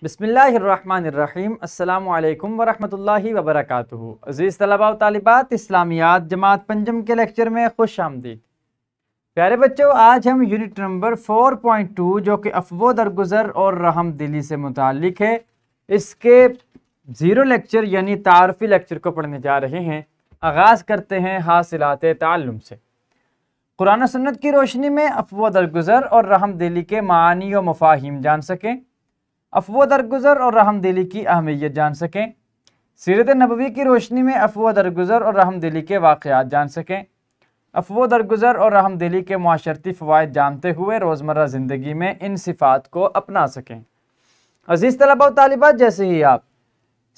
बिस्मिल्लाहिर्रहमानिर्रहीम। अस्सलामु अलैकुम वरहमतुल्लाहि वबरकातुहू। अज़ीज़ तलबा व तालिबात, इस्लामियात जमात पंजम के लेक्चर में खुश आमदीद। प्यारे बच्चों, आज हम यूनिट नंबर 4.2 जो कि अफ़वो दरगुज़र और रहमदिली से मुताल्लिक़ है, इसके ज़ीरो लेक्चर यानी तारफ़ी लेक्चर को पढ़ने जा रहे हैं। आगाज़ करते हैं हासिलात ताल्लुम से। कुरान सुन्नत की रोशनी में अफ़वो दरगुज़र और रहमदिली के मानी व मफ़ाहीम जान सकें, अफ़वो दरगुज़र और रहमदिली की अहमियत जान सकें, सीरत नबवी की रोशनी में अफ़वो दरगुज़र और रहमदिली के वाक़यात जान सकें, अफ़वो दरगुज़र और रहमदिली के मुआशरती फ़वाइद जानते हुए रोज़मर्रा ज़िंदगी में इन सिफ़ात को अपना सकें। अज़ीज़ तलबा व तालिबात, जैसे ही आप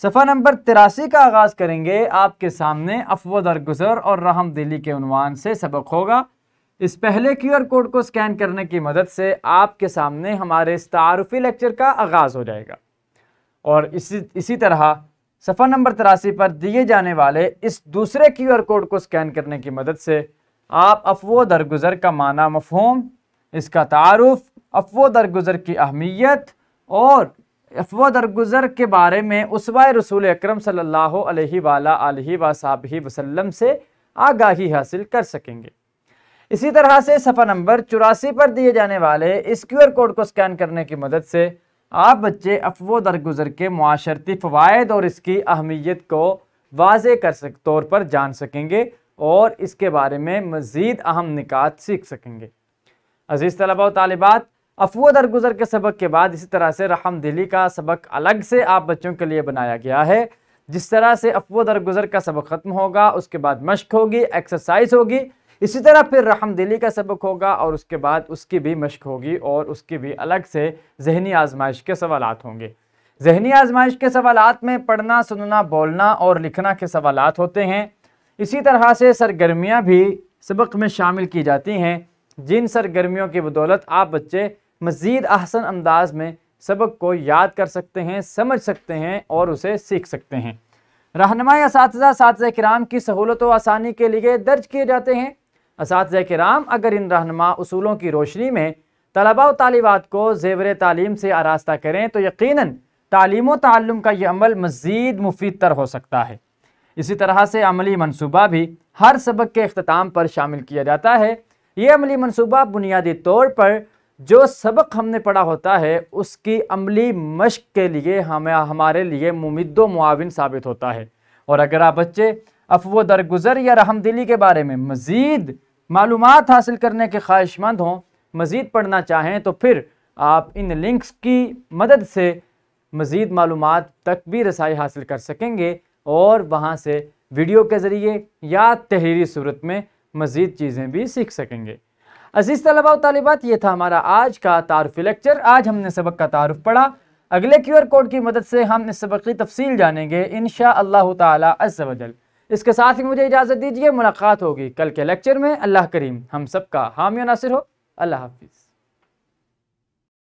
सफ़ा नंबर 83 का आगाज़ करेंगे, आपके सामने अफ़वो दरगुज़र और रहमदिली के उन्वान से सबक होगा। इस पहले QR कोड को स्कैन करने की मदद से आपके सामने हमारे इस तारुफ़ी लेक्चर का आगाज़ हो जाएगा और इसी तरह सफ़ा नंबर 83 पर दिए जाने वाले इस दूसरे QR कोड को स्कैन करने की मदद से आप अफ़वो दरगुज़र का माना मफ़हूम, इसका तारुफ़, अफ़वो दरगुज़र की अहमियत और अफ़वो दरगुज़र के बारे में उसवा रसूल अकरम सल्लल्लाहु अलैहि वसल्लम से आगाही हासिल कर सकेंगे। इसी तरह से सफ़ा नंबर 84 पर दिए जाने वाले इस QR कोड को स्कैन करने की मदद से आप बच्चे अफ़वो दरगुज़र के मुआशरती फ़वाइद और इसकी अहमियत को वाज़े तौर पर जान सकेंगे और इसके बारे में मज़ीद अहम निकात सीख सकेंगे। अज़ीज़ तलबा व तालिबात, अफ़वो दरगुज़र के सबक के बाद इसी तरह से रहमदिली का सबक अलग से आप बच्चों के लिए बनाया गया है। जिस तरह से अफ़वो दरगुज़र का सबक ख़त्म होगा, उसके बाद मश्क होगी, एक्सरसाइज होगी, इसी तरह फिर रहमदिली का सबक होगा और उसके बाद उसकी भी मश्क होगी और उसकी भी अलग से ज़हनी आजमाइश के सवालात होंगे। ज़हनी आजमाइश के सवालात में पढ़ना, सुनना, बोलना और लिखना के सवालात होते हैं। इसी तरह से सरगर्मियाँ भी सबक में शामिल की जाती हैं, जिन सरगर्मियों की बदौलत आप बच्चे मज़ीद अहसन अंदाज में सबक को याद कर सकते हैं, समझ सकते हैं और उसे सीख सकते हैं। रहनुमाई असातिज़ा किराम की सहूलत व आसानी के लिए दर्ज किए जाते हैं। असातिज़ा किराम अगर इन रहनुमा उसूलों की रोशनी में तलबा व तालिबात को ज़ेवर तालीम से आरास्ता करें तो यकीनन तालीम व ताल्लुम का यह अमल मज़ीद मुफीद तर हो सकता है। इसी तरह से अमली मनसूबा भी हर सबक के अख्ताम पर शामिल किया जाता है। ये अमली मनसूबा बुनियादी तौर पर जो सबक हमने पढ़ा होता है उसकी अमली मश्क के लिए हमारे लिए मुमिद व मुआविन साबित होता है। और अगर आप बच्चे अफ़वो दरगुज़र या रहमदिली के बारे में मज़ीद मालूमात हासिल करने के ख्वाहिशमंद हों, मज़ीद पढ़ना चाहें, तो फिर आप इन लिंक्स की मदद से मज़ीद मालूमात तक भी रसाई हासिल कर सकेंगे और वहाँ से वीडियो के ज़रिए या तहरीरी सूरत में मज़ीद चीज़ें भी सीख सकेंगे। अज़ीज़ तलबा व तालिबात, ये था हमारा आज का तारुफ़ी लेक्चर। आज हमने सबक का तारुफ़ पढ़ा। अगले QR कोड की मदद से हम इस सबक की तफसील जानेंगे इंशाअल्लाह ताला अज़्ज़ व जल। इसके साथ ही मुझे इजाज़त दीजिए, मुलाकात होगी कल के लेक्चर में। अल्लाह करीम हम सबका हामी व नासिर हो। अल्लाह हाफ़िज़।